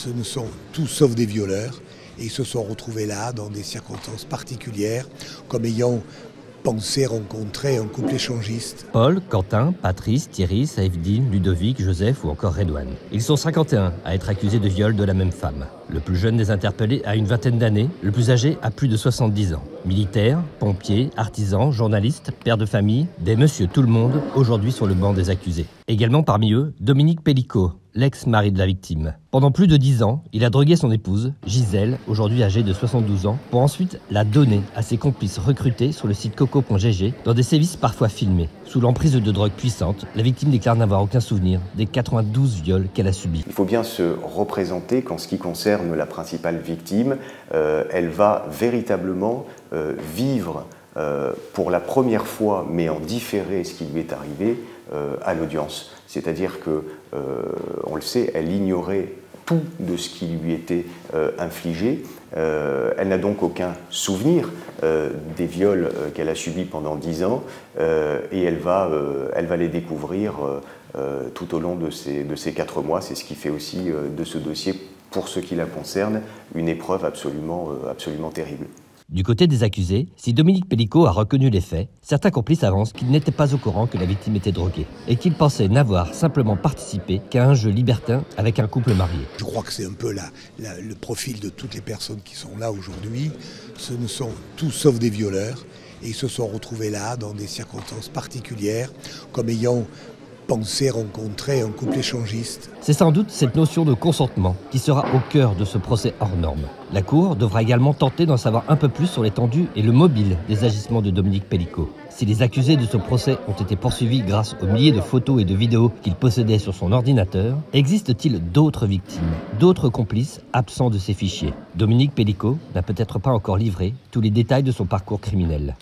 Ce ne sont tous sauf des violeurs et ils se sont retrouvés là dans des circonstances particulières comme ayant pensé rencontrer un couple échangiste. Paul, Quentin, Patrice, Thierry, Saïfdine, Ludovic, Joseph ou encore Redouane. Ils sont 51 à être accusés de viol de la même femme. Le plus jeune des interpellés a une vingtaine d'années, le plus âgé a plus de 70 ans. Militaires, pompiers, artisans, journalistes, pères de famille, des monsieur tout le monde, aujourd'hui sur le banc des accusés. Également parmi eux, Dominique Pellicot, l'ex-mari de la victime. Pendant plus de 10 ans, il a drogué son épouse, Gisèle, aujourd'hui âgée de 72 ans, pour ensuite la donner à ses complices recrutés sur le site coco.gg dans des sévices parfois filmés. Sous l'emprise de drogues puissantes, la victime déclare n'avoir aucun souvenir des 92 viols qu'elle a subis. Il faut bien se représenter qu'en ce qui concerne la principale victime, elle va véritablement vivre pour la première fois, mais en différé, ce qui lui est arrivé à l'audience. C'est-à-dire que, on le sait, elle ignorait tout de ce qui lui était infligé. Elle n'a donc aucun souvenir des viols qu'elle a subis pendant 10 ans et elle va les découvrir tout au long de ces 4 mois. C'est ce qui fait aussi de ce dossier, pour ce qui la concerne, une épreuve absolument terrible. Du côté des accusés, si Dominique Pellicot a reconnu les faits, certains complices avancent qu'ils n'étaient pas au courant que la victime était droguée et qu'ils pensaient n'avoir simplement participé qu'à un jeu libertin avec un couple marié. Je crois que c'est un peu le profil de toutes les personnes qui sont là aujourd'hui. Ce ne sont tous sauf des violeurs et ils se sont retrouvés là dans des circonstances particulières comme ayant pensé rencontrer un couple échangiste. C'est sans doute cette notion de consentement qui sera au cœur de ce procès hors norme. La Cour devra également tenter d'en savoir un peu plus sur l'étendue et le mobile des agissements de Dominique Pellicot. Si les accusés de ce procès ont été poursuivis grâce aux milliers de photos et de vidéos qu'il possédait sur son ordinateur, existe-t-il d'autres victimes, d'autres complices absents de ces fichiers? Dominique Pellicot n'a peut-être pas encore livré tous les détails de son parcours criminel.